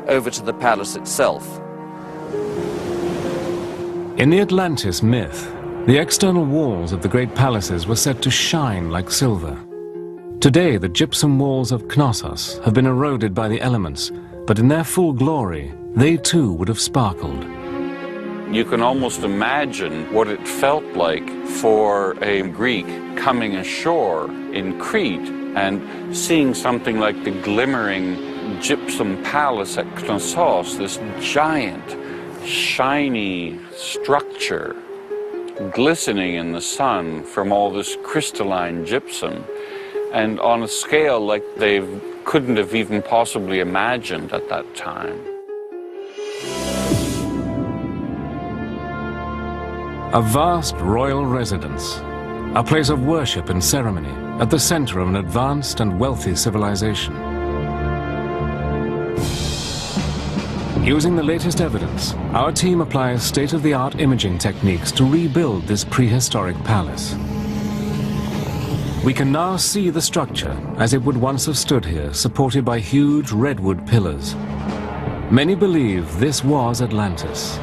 over to the palace itself. In the Atlantis myth, the external walls of the great palaces were said to shine like silver. Today, the gypsum walls of Knossos have been eroded by the elements, but in their full glory, they too would have sparkled. You can almost imagine what it felt like for a Greek coming ashore in Crete and seeing something like the glimmering gypsum palace at Knossos, this giant, shiny structure glistening in the sun from all this crystalline gypsum, and on a scale like they couldn't have even possibly imagined at that time. A vast royal residence, a place of worship and ceremony at the center of an advanced and wealthy civilization. Using the latest evidence, our team applies state-of-the-art imaging techniques to rebuild this prehistoric palace. We can now see the structure as it would once have stood here, supported by huge redwood pillars. Many believe this was Atlantis.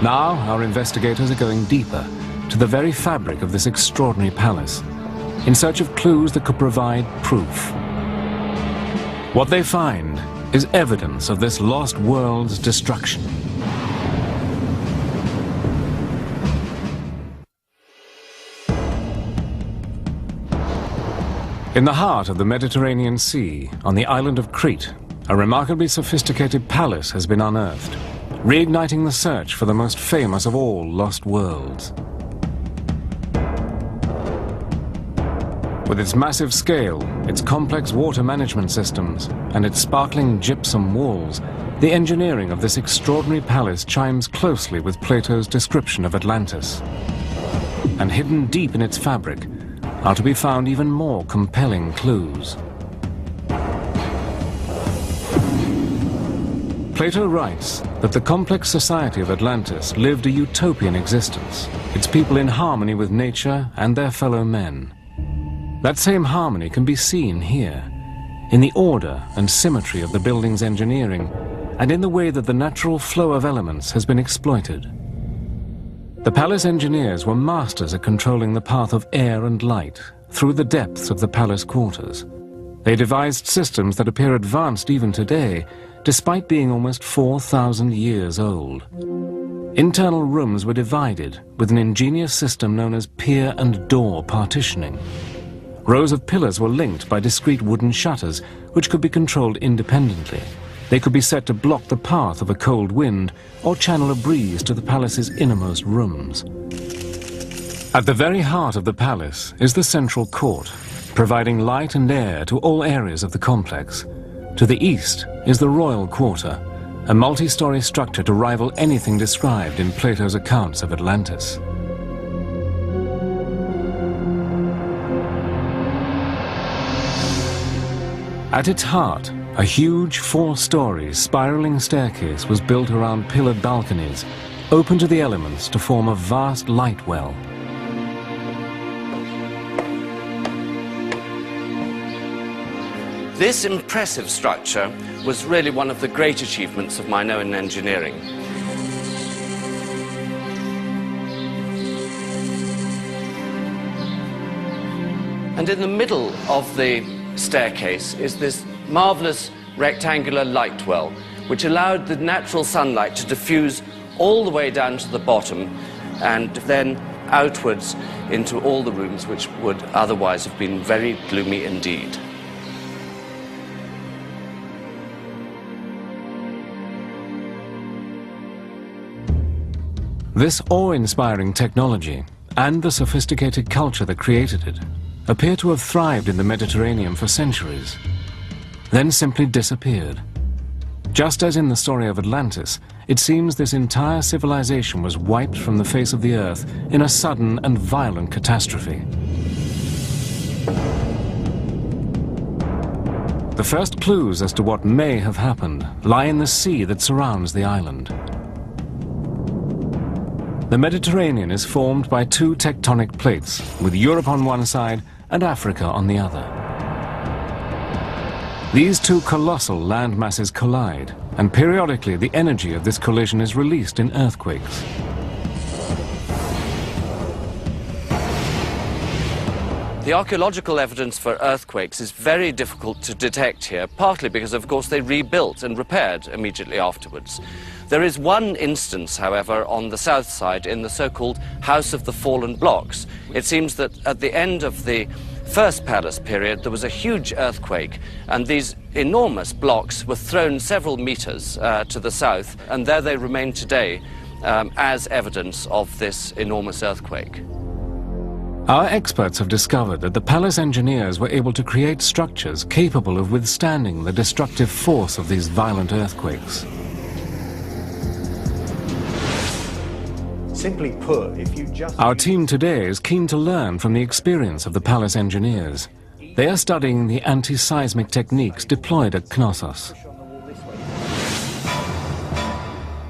Now, our investigators are going deeper to the very fabric of this extraordinary palace, in search of clues that could provide proof. What they find is evidence of this lost world's destruction. In the heart of the Mediterranean Sea, on the island of Crete, a remarkably sophisticated palace has been unearthed, reigniting the search for the most famous of all lost worlds. With its massive scale, its complex water management systems, and its sparkling gypsum walls, the engineering of this extraordinary palace chimes closely with Plato's description of Atlantis. And hidden deep in its fabric are to be found even more compelling clues. Plato writes that the complex society of Atlantis lived a utopian existence, its people in harmony with nature and their fellow men. That same harmony can be seen here, in the order and symmetry of the building's engineering, and in the way that the natural flow of elements has been exploited. The palace engineers were masters at controlling the path of air and light through the depths of the palace quarters. They devised systems that appear advanced even today, despite being almost 4,000 years old. Internal rooms were divided with an ingenious system known as pier and door partitioning. Rows of pillars were linked by discrete wooden shutters, which could be controlled independently. They could be set to block the path of a cold wind or channel a breeze to the palace's innermost rooms. At the very heart of the palace is the central court, providing light and air to all areas of the complex. To the east is the royal quarter, a multi-story structure to rival anything described in Plato's accounts of Atlantis. At its heart, a huge 4-story spiraling staircase was built around pillared balconies, open to the elements to form a vast light well. This impressive structure was really one of the great achievements of Minoan engineering. And in the middle of the staircase is this marvelous rectangular light well, which allowed the natural sunlight to diffuse all the way down to the bottom and then outwards into all the rooms, which would otherwise have been very gloomy indeed. This awe-inspiring technology and the sophisticated culture that created it appear to have thrived in the Mediterranean for centuries, then simply disappeared. Just as in the story of Atlantis, it seems this entire civilization was wiped from the face of the earth in a sudden and violent catastrophe. The first clues as to what may have happened lie in the sea that surrounds the island. The Mediterranean is formed by 2 tectonic plates, with Europe on one side and Africa on the other. These two colossal land masses collide, and periodically the energy of this collision is released in earthquakes. The archaeological evidence for earthquakes is very difficult to detect here, partly because, of course, they rebuilt and repaired immediately afterwards. There is one instance, however, on the south side in the so-called House of the Fallen Blocks. It seems that at the end of the First Palace period, there was a huge earthquake, and these enormous blocks were thrown several meters to the south, and there they remain today as evidence of this enormous earthquake. Our experts have discovered that the palace engineers were able to create structures capable of withstanding the destructive force of these violent earthquakes. Simply put, if you just... Our team today is keen to learn from the experience of the palace engineers. They are studying the anti-seismic techniques deployed at Knossos.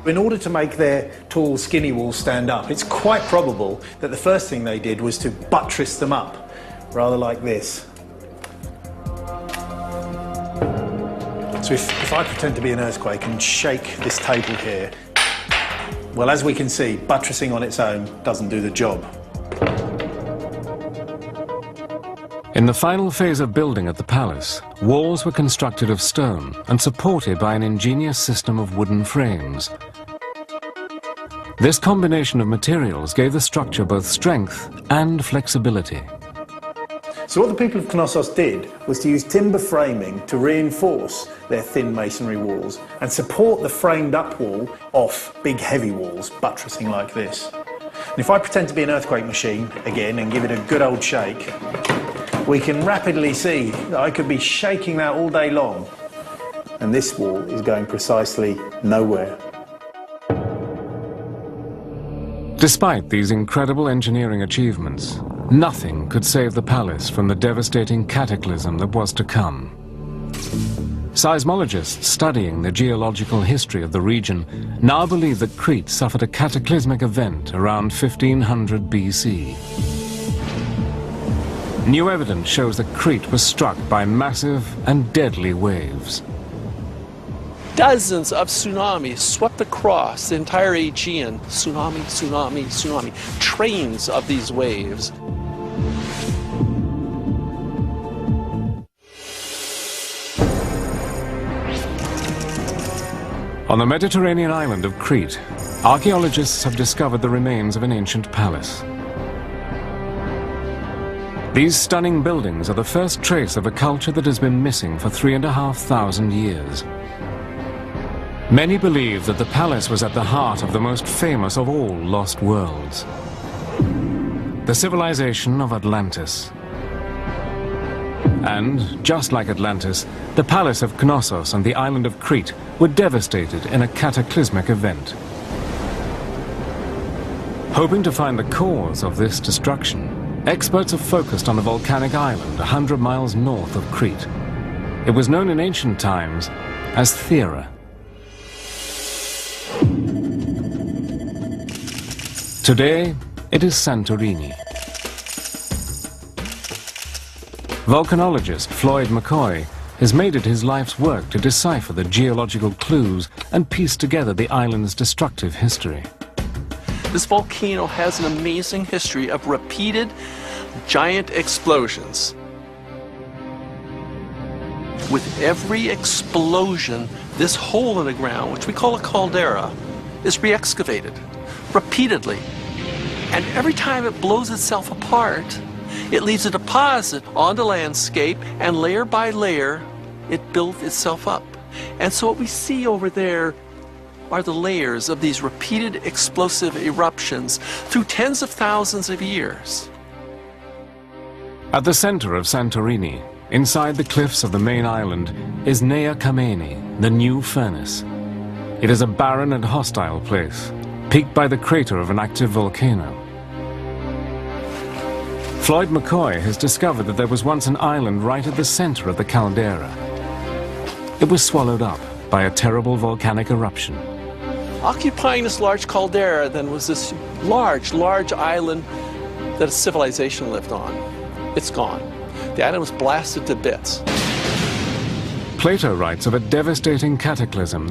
In order to make their tall, skinny walls stand up, it's quite probable that the first thing they did was to buttress them up, rather like this. So if I pretend to be an earthquake and shake this table here, well, as we can see, buttressing on its own doesn't do the job. In the final phase of building at the palace, walls were constructed of stone and supported by an ingenious system of wooden frames. This combination of materials gave the structure both strength and flexibility. So what the people of Knossos did was to use timber framing to reinforce their thin masonry walls and support the framed up wall off big heavy walls, buttressing like this. And if I pretend to be an earthquake machine again and give it a good old shake, we can rapidly see that I could be shaking that all day long, and this wall is going precisely nowhere. Despite these incredible engineering achievements, nothing could save the palace from the devastating cataclysm that was to come. Seismologists studying the geological history of the region now believe that Crete suffered a cataclysmic event around 1500 BC. New evidence shows that Crete was struck by massive and deadly waves. Dozens of tsunamis swept across the entire Aegean. Tsunami, tsunami, tsunami. Trains of these waves. On the Mediterranean island of Crete, archaeologists have discovered the remains of an ancient palace. These stunning buildings are the first trace of a culture that has been missing for 3,500 years. Many believe that the palace was at the heart of the most famous of all lost worlds, the civilization of Atlantis. And, just like Atlantis, the palace of Knossos and the island of Crete were devastated in a cataclysmic event. Hoping to find the cause of this destruction, experts have focused on a volcanic island 100 miles north of Crete. It was known in ancient times as Thera. Today, it is Santorini. Volcanologist Floyd McCoy has made it his life's work to decipher the geological clues and piece together the island's destructive history. This volcano has an amazing history of repeated giant explosions. With every explosion, this hole in the ground, which we call a caldera, is re-excavated repeatedly. And every time it blows itself apart, it leaves a deposit on the landscape, and layer by layer, it builds itself up. And so what we see over there are the layers of these repeated explosive eruptions through tens of thousands of years. At the center of Santorini, inside the cliffs of the main island, is Nea Kameni, the new furnace. It is a barren and hostile place, peaked by the crater of an active volcano. Floyd McCoy has discovered that there was once an island right at the center of the caldera. It was swallowed up by a terrible volcanic eruption. Occupying this large caldera then was this large island that a civilization lived on. It's gone. The island was blasted to bits. Plato writes of a devastating cataclysm